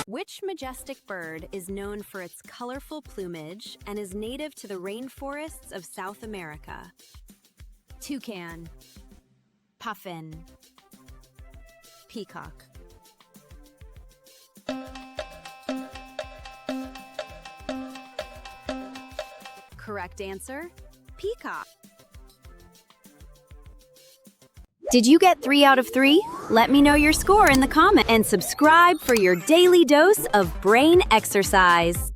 Which majestic bird is known for its colorful plumage and is native to the rainforests of South America? Toucan, puffin, peacock. Correct answer, peacock. Did you get 3 out of 3? Let me know your score in the comments and subscribe for your daily dose of brain exercise.